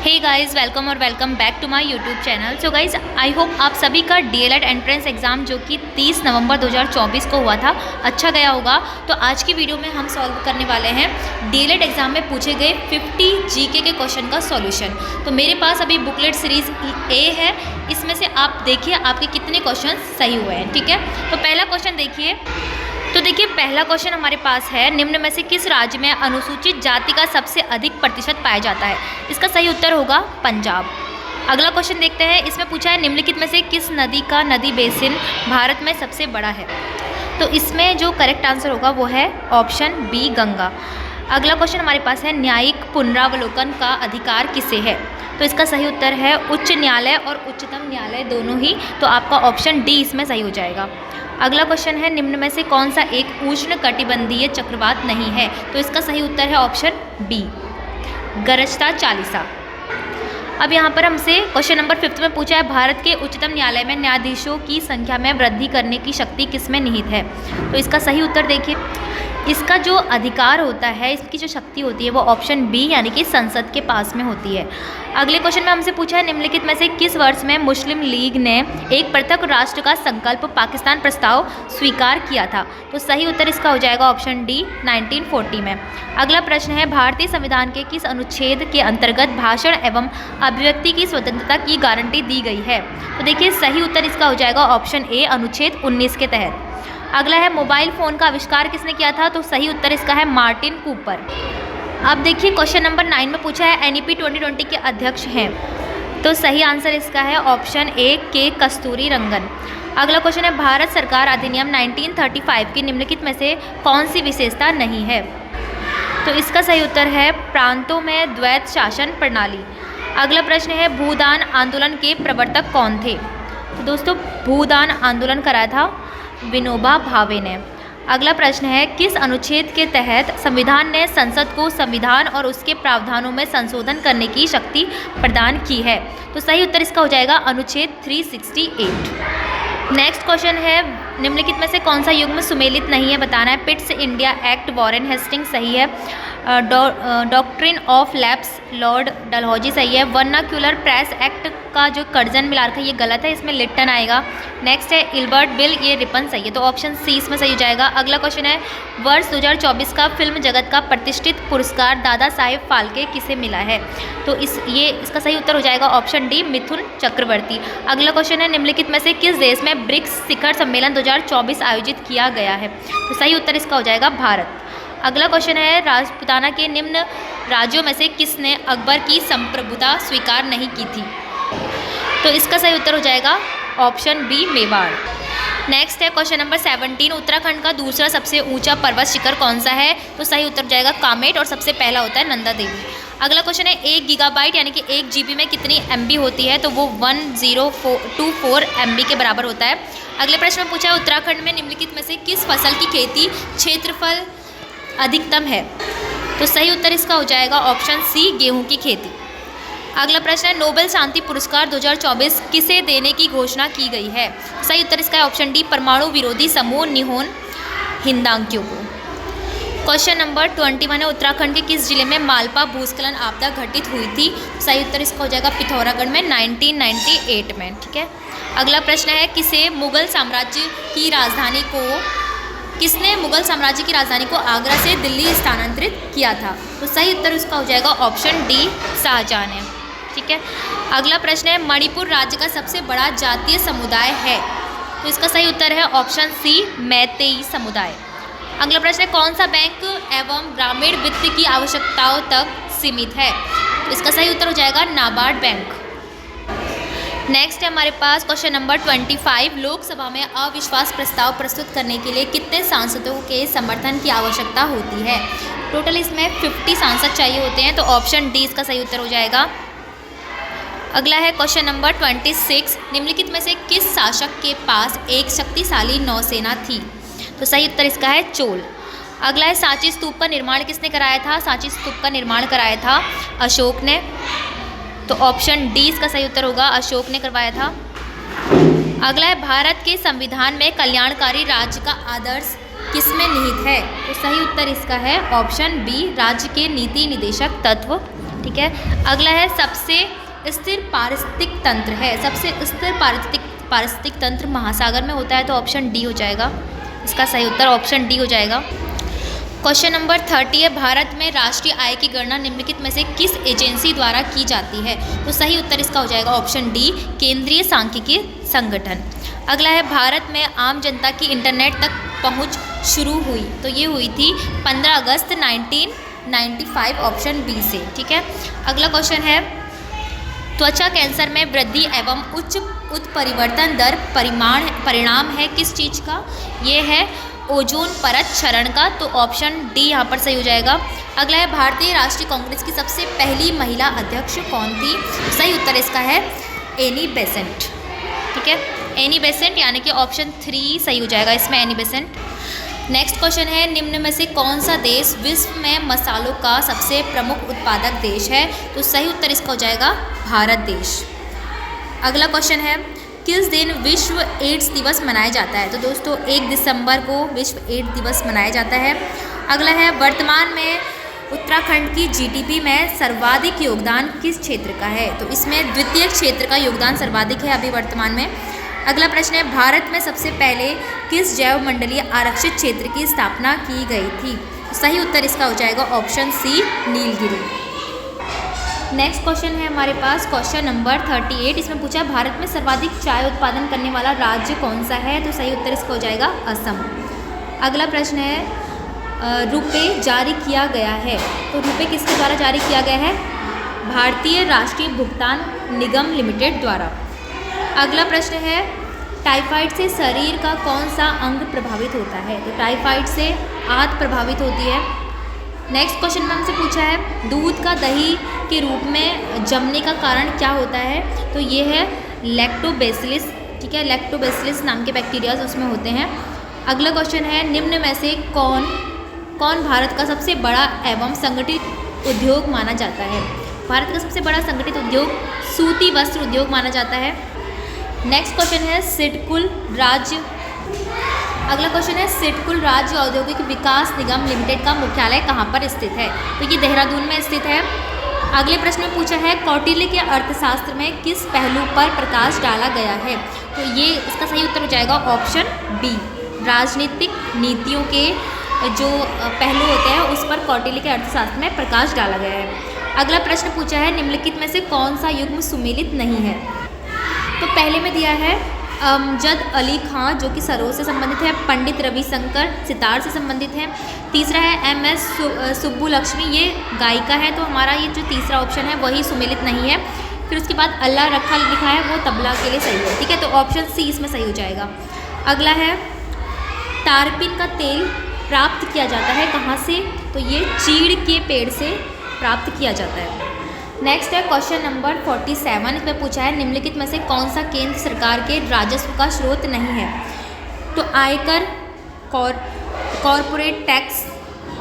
Hey guys, welcome back to my YouTube channel. So guys, I hope आप सभी का DElEd entrance exam जो कि 30 नवंबर 2024 को हुआ था अच्छा गया होगा। तो आज की वीडियो में हम सॉल्व करने वाले हैं डीएलएड एग्ज़ाम में पूछे गए 50 जीके के क्वेश्चन का सॉल्यूशन। तो मेरे पास अभी बुकलेट सीरीज़ ए है, इसमें से आप देखिए आपके कितने क्वेश्चन सही हुए हैं। ठीक है, तो पहला क्वेश्चन देखिए। तो देखिए पहला क्वेश्चन हमारे पास है, निम्न में से किस राज्य में अनुसूचित जाति का सबसे अधिक प्रतिशत पाया जाता है? इसका सही उत्तर होगा पंजाब। अगला क्वेश्चन देखते हैं, इसमें पूछा है निम्नलिखित में से किस नदी का नदी बेसिन भारत में सबसे बड़ा है? तो इसमें जो करेक्ट आंसर होगा वो है ऑप्शन बी, गंगा। अगला क्वेश्चन हमारे पास है, न्यायिक पुनरावलोकन का अधिकार किसे है? तो इसका सही उत्तर है उच्च न्यायालय और उच्चतम न्यायालय दोनों ही। तो आपका ऑप्शन डी इसमें सही हो जाएगा। अगला क्वेश्चन है, निम्न में से कौन सा एक उष्ण कटिबंधीय चक्रवात नहीं है? तो इसका सही उत्तर है ऑप्शन बी, गरजता चालीसा। अब यहाँ पर हमसे क्वेश्चन नंबर 5 में पूछा है, भारत के उच्चतम न्यायालय में न्यायाधीशों की संख्या में वृद्धि करने की शक्ति किसमें निहित है? तो इसका सही उत्तर देखिए, इसका जो अधिकार होता है, इसकी जो शक्ति होती है वो ऑप्शन बी यानी कि संसद के पास में होती है। अगले क्वेश्चन में हमसे पूछा है, निम्नलिखित में से किस वर्ष में मुस्लिम लीग ने एक पृथक राष्ट्र का संकल्प पाकिस्तान प्रस्ताव स्वीकार किया था? तो सही उत्तर इसका हो जाएगा ऑप्शन डी, 1940 में। अगला प्रश्न है, भारतीय संविधान के किस अनुच्छेद के अंतर्गत भाषण एवं अभिव्यक्ति की स्वतंत्रता की गारंटी दी गई है? तो देखिए सही उत्तर इसका हो जाएगा ऑप्शन ए, अनुच्छेद 19 के तहत। अगला है, मोबाइल फ़ोन का आविष्कार किसने किया था? तो सही उत्तर इसका है मार्टिन कूपर। अब देखिए क्वेश्चन नंबर 9 में पूछा है, एनईपी 2020 के अध्यक्ष हैं? तो सही आंसर इसका है ऑप्शन ए, के कस्तूरी रंगन। अगला क्वेश्चन है, भारत सरकार अधिनियम 1935 की निम्नलिखित में से कौन सी विशेषता नहीं है? तो इसका सही उत्तर है प्रांतों में द्वैत शासन प्रणाली। अगला प्रश्न है, भूदान आंदोलन के प्रवर्तक कौन थे? तो दोस्तों भूदान आंदोलन कराया था विनोबा भावे ने। अगला प्रश्न है, किस अनुच्छेद के तहत संविधान ने संसद को संविधान और उसके प्रावधानों में संशोधन करने की शक्ति प्रदान की है? तो सही उत्तर इसका हो जाएगा अनुच्छेद 368। नेक्स्ट क्वेश्चन है, निम्नलिखित में से कौन सा युग्म सुमेलित नहीं है बताना है? Pitt's India act, Warren Hastings सही है, doctrine of lapse Lord Dalhousie सही है, वर्नाक्यूलर प्रेस एक्ट का जो कर्जन मिला रखा है ये गलत है, इसमें लिट्टन आएगा। नेक्स्ट है इल्बर्ट बिल, ये रिपन सही है, तो ऑप्शन सी इसमें सही हो जाएगा। अगला क्वेश्चन है, वर्ष 2024 का फिल्म जगत का प्रतिष्ठित पुरस्कार दादा साहेब फाल्के किसे मिला है? तो इसका सही उत्तर हो जाएगा ऑप्शन डी, मिथुन चक्रवर्ती। अगला क्वेश्चन है, निम्नलिखित में से किस देश में ब्रिक्स शिखर सम्मेलन 2024 आयोजित किया गया है? तो सही उत्तर इसका हो जाएगा भारत। अगला क्वेश्चन है, राजपूताना के निम्न राज्यों में से किसने अकबर की संप्रभुता स्वीकार नहीं की थी? तो इसका सही उत्तर हो जाएगा ऑप्शन बी, मेवाड़। नेक्स्ट है क्वेश्चन नंबर 17, उत्तराखंड का दूसरा सबसे ऊंचा पर्वत शिखर कौन सा है? तो सही उत्तर जाएगा कामेट, और सबसे पहला होता है नंदा देवी। अगला क्वेश्चन है, 1 गीगाबाइट यानी कि 1 जीबी में कितनी एमबी होती है? तो वो 1024 एमबी के बराबर होता है। अगले प्रश्न में पूछा है, उत्तराखंड में निम्नलिखित में से किस फसल की खेती क्षेत्रफल अधिकतम है? तो सही उत्तर इसका हो जाएगा ऑप्शन सी, गेहूं की खेती। अगला प्रश्न है, नोबेल शांति पुरस्कार 2024 किसे देने की घोषणा की गई है? सही उत्तर इसका है ऑप्शन डी, परमाणु विरोधी समूह निहोन हिंदांक्यों को। क्वेश्चन नंबर 21 है, उत्तराखंड के किस जिले में मालपा भूस्खलन आपदा घटित हुई थी? सही उत्तर इसका हो जाएगा पिथौरागढ़ में 1998 में। ठीक है, अगला प्रश्न है, किसने मुगल साम्राज्य की राजधानी को आगरा से दिल्ली स्थानांतरित किया था? तो सही उत्तर उसका हो जाएगा ऑप्शन डी, शाहजहां ने। ठीक है, अगला प्रश्न है, मणिपुर राज्य का सबसे बड़ा जातीय समुदाय है? तो इसका सही उत्तर है ऑप्शन सी, मैतेई समुदाय। अगला प्रश्न है, कौन सा बैंक एवं ग्रामीण वित्त की आवश्यकताओं तक सीमित है? तो इसका सही उत्तर हो जाएगा नाबार्ड बैंक। नेक्स्ट है हमारे पास क्वेश्चन नंबर 25, लोकसभा में अविश्वास प्रस्ताव प्रस्तुत करने के लिए कितने सांसदों के समर्थन की आवश्यकता होती है? टोटल इसमें 50 सांसद चाहिए होते हैं, तो ऑप्शन डी इसका सही उत्तर हो जाएगा। अगला है क्वेश्चन नंबर 26, निम्नलिखित में से किस शासक के पास एक शक्तिशाली नौसेना थी? तो सही उत्तर इसका है चोल। अगला है, सांची स्तूप का निर्माण किसने कराया था? सांची स्तूप का निर्माण कराया था अशोक ने, तो ऑप्शन डी इसका सही उत्तर होगा, अशोक ने करवाया था। अगला है, भारत के संविधान में कल्याणकारी राज्य का आदर्श किसमें निहित है? तो सही उत्तर इसका है ऑप्शन बी, राज्य के नीति निदेशक तत्व ठीक है। अगला है सबसे स्थिर पारिस्थितिक तंत्र है, सबसे स्थिर पारिस्थितिक तंत्र महासागर में होता है, तो ऑप्शन डी हो जाएगा। इसका सही उत्तर ऑप्शन डी हो जाएगा। क्वेश्चन नंबर 30 है, भारत में राष्ट्रीय आय की गणना निम्नलिखित में से किस एजेंसी द्वारा की जाती है? तो सही उत्तर इसका हो जाएगा ऑप्शन डी, केंद्रीय सांख्यिकी संगठन। अगला है, भारत में आम जनता की इंटरनेट तक पहुंच शुरू हुई, तो ये हुई थी 15 अगस्त 1995, ऑप्शन बी से। ठीक है। अगला क्वेश्चन है, त्वचा कैंसर में वृद्धि एवं उच्च उत्परिवर्तन दर परिणाम है किस चीज़ का? ये है ओजोन परत क्षरण का, तो ऑप्शन डी यहाँ पर सही हो जाएगा। अगला है, भारतीय राष्ट्रीय कांग्रेस की सबसे पहली महिला अध्यक्ष कौन थी? सही उत्तर इसका है एनी बेसेंट। ठीक है, एनी बेसेंट, यानी कि ऑप्शन 3 सही हो जाएगा इसमें, एनी बेसेंट। नेक्स्ट क्वेश्चन है, निम्न में से कौन सा देश विश्व में मसालों का सबसे प्रमुख उत्पादक देश है? तो सही उत्तर इसका हो जाएगा भारत देश। अगला क्वेश्चन है, किस दिन विश्व एड्स दिवस मनाया जाता है? तो दोस्तों 1 दिसंबर को विश्व एड्स दिवस मनाया जाता है। अगला है, वर्तमान में उत्तराखंड की जीडीपी में सर्वाधिक योगदान किस क्षेत्र का है? तो इसमें द्वितीय क्षेत्र का योगदान सर्वाधिक है अभी वर्तमान में। अगला प्रश्न है, भारत में सबसे पहले किस जैव मंडलीय आरक्षित क्षेत्र की स्थापना की गई थी? तो सही उत्तर इसका हो जाएगा option C, Nilgiri. Next question है हमारे पास क्वेश्चन नंबर 38, इसमें पूछा है, भारत में सर्वाधिक चाय उत्पादन करने वाला राज्य कौन सा है? तो सही उत्तर इसका हो जाएगा असम। अगला प्रश्न है, रुपए जारी किया गया है, तो रुपए किसके द्वारा जारी किया गया है? भारतीय राष्ट्रीय भुगतान निगम लिमिटेड द्वारा। अगला प्रश्न है, टाइफाइड से शरीर का कौन सा अंग प्रभावित होता है? तो टाइफाइड से आंत प्रभावित होती है। नेक्स्ट क्वेश्चन में हमसे पूछा है, दूध का दही के रूप में जमने का कारण क्या होता है? तो ये है लैक्टोबैसिलस। ठीक है, लैक्टोबैसिलस नाम के बैक्टीरियाज उसमें होते हैं। अगला क्वेश्चन है, निम्न में से कौन भारत का सबसे बड़ा एवं संगठित उद्योग माना जाता है? भारत का सबसे बड़ा संगठित उद्योग सूती वस्त्र उद्योग माना जाता है। नेक्स्ट क्वेश्चन है, अगला क्वेश्चन है, सिडकुल राज्य औद्योगिक विकास निगम लिमिटेड का मुख्यालय कहाँ पर स्थित है? तो ये देहरादून में स्थित है। अगले प्रश्न में पूछा है, कौटिल्य के अर्थशास्त्र में किस पहलू पर प्रकाश डाला गया है? तो ये इसका सही उत्तर हो जाएगा ऑप्शन बी, राजनीतिक नीतियों के जो पहलू होते हैं उस पर कौटिल्य के अर्थशास्त्र में प्रकाश डाला गया है। अगला प्रश्न पूछा है, निम्नलिखित में से कौन सा युग्म सुमेलित नहीं है? तो पहले में दिया है अमजद अली खां जो कि सरोद से संबंधित है, पंडित रविशंकर सितार से संबंधित है। तीसरा है MS सुब्बुलक्ष्मी, ये गायिका है, तो हमारा ये जो तीसरा ऑप्शन है वही सुमेलित नहीं है। फिर उसके बाद अल्लाह रखा लिखा है, वो तबला के लिए सही है। ठीक है, तो ऑप्शन सी इसमें सही हो जाएगा। अगला है, तारपीन का तेल प्राप्त किया जाता है कहाँ से? तो ये चीड़ के पेड़ से प्राप्त किया जाता है। नेक्स्ट है क्वेश्चन नंबर 47, इसमें पूछा है, निम्नलिखित में से कौन सा केंद्र सरकार के राजस्व का स्रोत नहीं है? तो आयकर, कॉरपोरेट टैक्स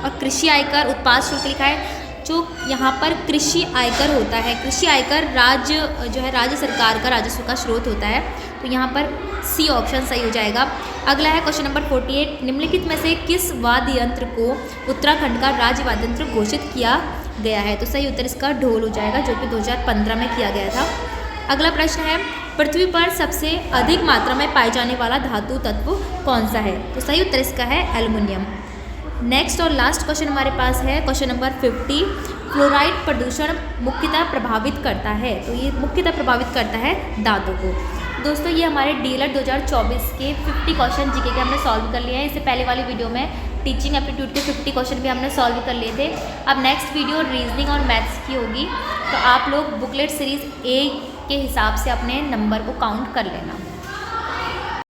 और कृषि आयकर, उत्पाद शुल्क लिखा है। जो यहाँ पर कृषि आयकर होता है, कृषि आयकर राज्य सरकार का राजस्व का स्रोत होता है, तो यहाँ पर सी ऑप्शन सही हो जाएगा। अगला है क्वेश्चन नंबर 48, निम्नलिखित में से किस वाद्य यंत्र को उत्तराखंड का राज्य वाद्य यंत्र घोषित किया गया है? तो सही उत्तर इसका ढोल हो जाएगा, जो कि 2015 में किया गया था। अगला प्रश्न है, पृथ्वी पर सबसे अधिक मात्रा में पाए जाने वाला धातु तत्व कौन सा है? तो सही उत्तर इसका है एल्युमिनियम। नेक्स्ट और लास्ट क्वेश्चन हमारे पास है क्वेश्चन नंबर 50, फ्लोराइड प्रदूषण मुख्यतः प्रभावित करता है? तो ये मुख्यतः प्रभावित करता है दांतों को। दोस्तों ये हमारे DLED 2024 के 50 क्वेश्चन जीके के हमने सॉल्व कर लिए हैं। इससे पहले वाली वीडियो में टीचिंग एप्टीट्यूड के 50 क्वेश्चन भी हमने सॉल्व कर लिए थे। अब नेक्स्ट वीडियो रीजनिंग और मैथ्स की होगी, तो आप लोग बुकलेट सीरीज़ A के हिसाब से अपने नंबर को काउंट कर लेना।